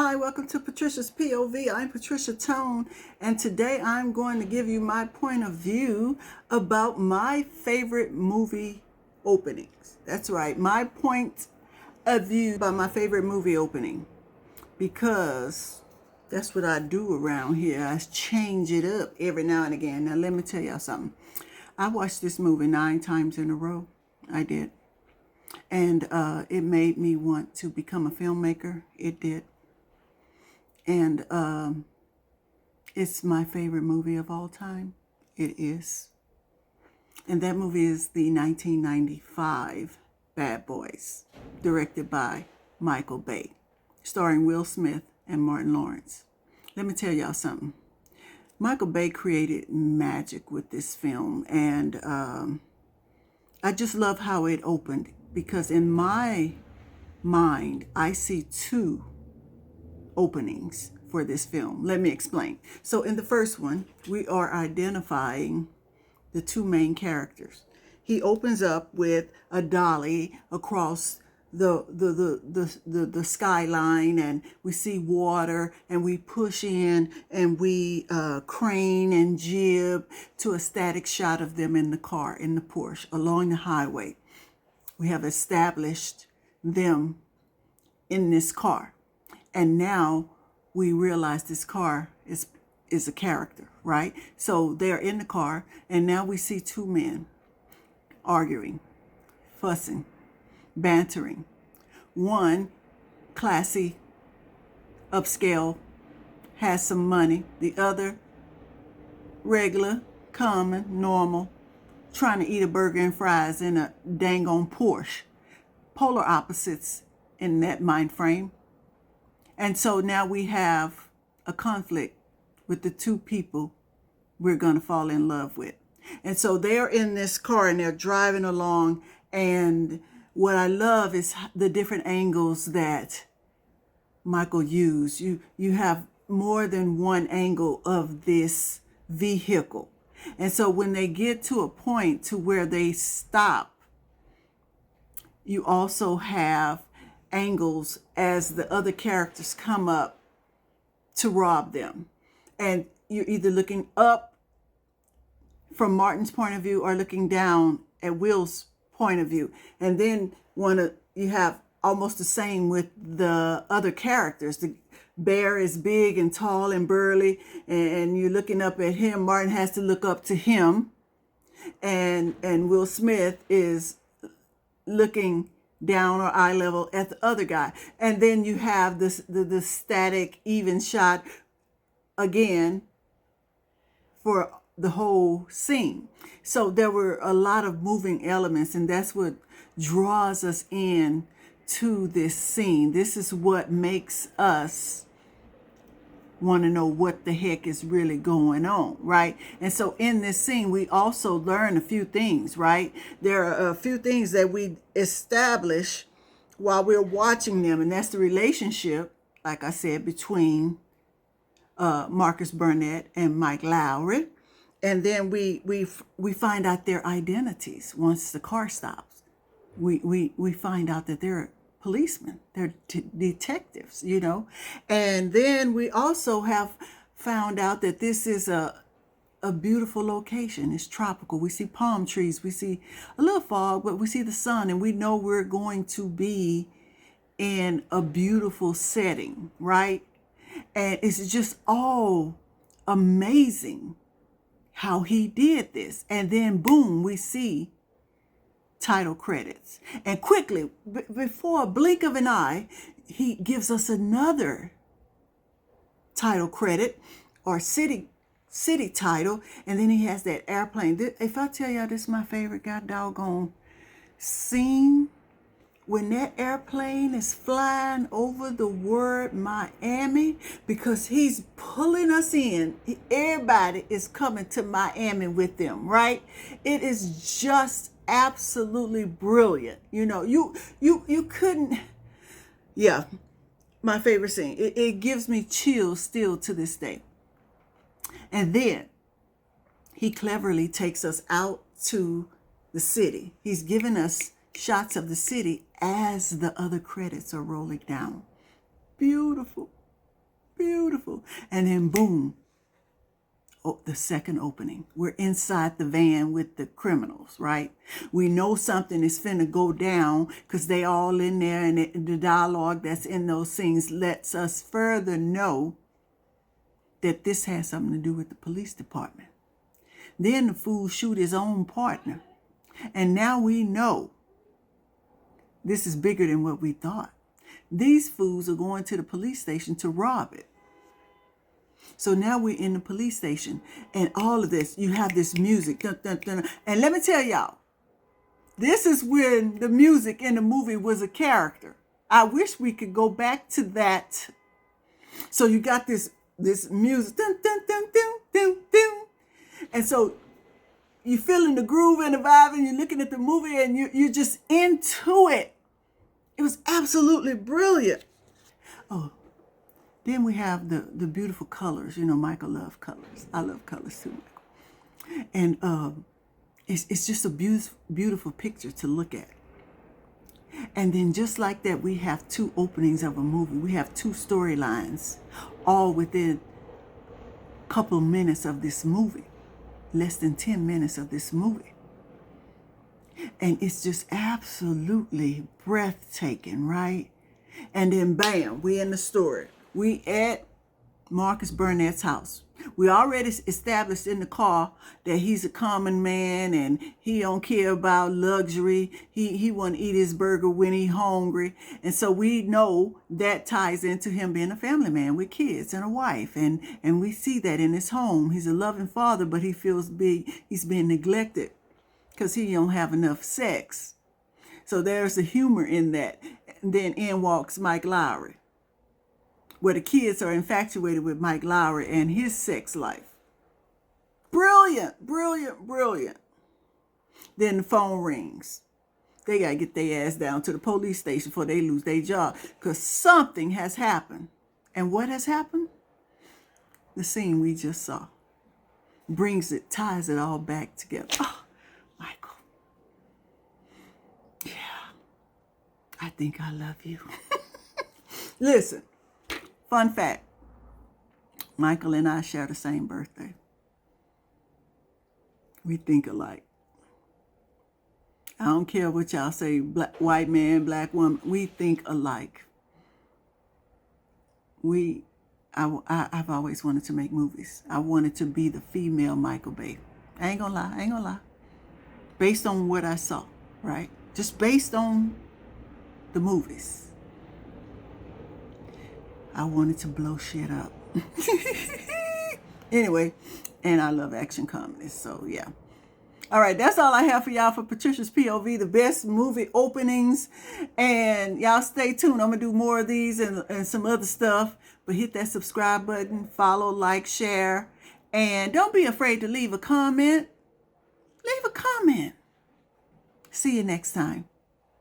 Hi, welcome to Patricia's POV. I'm Patricia Tone, and today I'm going to give you my point of view about my favorite movie openings. That's right, my point of view about my favorite movie opening, because that's what I do around here. I change it up every now and again. Now, let me tell y'all something. I watched this movie 9 times in a row. I did. And it made me want to become a filmmaker. It did. And it's my favorite movie of all time. It is. And that movie is the 1995 Bad Boys, directed by Michael Bay, starring Will Smith and Martin Lawrence. Let me tell y'all something. Michael Bay created magic with this film. And I just love how it opened, because in my mind, I see 2 openings for this film. Let me explain. So in the first one, we are identifying the 2 main characters. He opens up with a dolly across the skyline, and we see water, and we push in, and we crane and jib to a static shot of them in the car, in the Porsche, along the highway. We have established them in this car. And now we realize this car is a character, right? So they're in the car, and now we see 2 men arguing, fussing, bantering. One, classy, upscale, has some money. The other, regular, common, normal, trying to eat a burger and fries in a dang on Porsche. Polar opposites in that mind frame. And so now we have a conflict with the 2 people we're going to fall in love with. And so they're in this car, and they're driving along. And what I love is the different angles that Michael used. You have more than one angle of this vehicle. And so when they get to a point to where they stop, you also have angles as the other characters come up to rob them. And you're either looking up from Martin's point of view or looking down at Will's point of view. And then you have almost the same with the other characters. The bear is big and tall and burly, and you're looking up at him. Martin has to look up to him. And Will Smith is looking down or eye level at the other guy. And then you have the static even shot again for the whole scene. So there were a lot of moving elements, and that's what draws us in to this scene. This is what makes us want to know what the heck is really going on, right? And so in this scene, we also learn a few things, right? There are a few things that we establish while we're watching them, and that's the relationship, like I said, between Marcus Burnett and Mike Lowrey. And then we find out their identities once the car stops. We find out that they're policemen, they're detectives, and then we also have found out that this is a beautiful location. It's tropical. We see palm trees, we see a little fog, but we see the sun, and we know we're going to be in a beautiful setting, right? And it's just all amazing how he did this. And then boom, we see title credits. And quickly, before a blink of an eye, he gives us another title credit or city title. And then he has that airplane. If I tell y'all, this is my favorite god doggone scene, when that airplane is flying over the word Miami, because he's pulling us in. Everybody is coming to Miami with them, right? It is just absolutely brilliant. You couldn't. Yeah, my favorite scene. It gives me chills still to this day. And then he cleverly takes us out to the city. He's given us shots of the city as the other credits are rolling down. Beautiful. beautiful. And then boom, oh, the second opening. We're inside the van with the criminals, right? We know something is finna go down because they all in there, and the dialogue that's in those scenes lets us further know that this has something to do with the police department. Then the fool shoot his own partner. And now we know this is bigger than what we thought. These fools are going to the police station to rob it. So now we're in the police station, and all of this, you have this music. Dun, dun, dun. And let me tell y'all, this is when the music in the movie was a character. I wish we could go back to that. So you got this music. Dun, dun, dun, dun, dun, dun. And so you're feeling the groove and the vibe, and you're looking at the movie, and you're just into it. It was absolutely brilliant. Oh, then we have the beautiful colors. You know, Michael loves colors. I love colors too, Michael. And it's just a beautiful picture to look at. And then just like that, we have two openings of a movie. We have two storylines, all within a couple minutes of this movie. Less than 10 minutes of this movie. And it's just absolutely breathtaking, right? And then bam, we in the story. We at Marcus Burnett's house. We already established in the car that he's a common man and he don't care about luxury. He want to eat his burger when he hungry. And so we know that ties into him being a family man with kids and a wife. And we see that in his home. He's a loving father, but he feels he's being neglected because he don't have enough sex. So there's the humor in that. And then in walks Mike Lowrey, where the kids are infatuated with Mike Lowrey and his sex life. Brilliant, brilliant, brilliant. Then the phone rings. They got to get their ass down to the police station before they lose their job, because something has happened. And what has happened? The scene we just saw ties it all back together. Oh, Michael. Yeah, I think I love you. Listen. Fun fact, Michael and I share the same birthday. We think alike. I don't care what y'all say, white man, black woman, we think alike. I've always wanted to make movies. I wanted to be the female Michael Bay. I ain't gonna lie. Based on what I saw, right? Just based on the movies. I wanted to blow shit up. Anyway, and I love action comedies, so yeah. All right, that's all I have for y'all for Patricia's POV, the best movie openings. And y'all stay tuned. I'm going to do more of these and some other stuff. But hit that subscribe button, follow, like, share. And don't be afraid to leave a comment. Leave a comment. See you next time.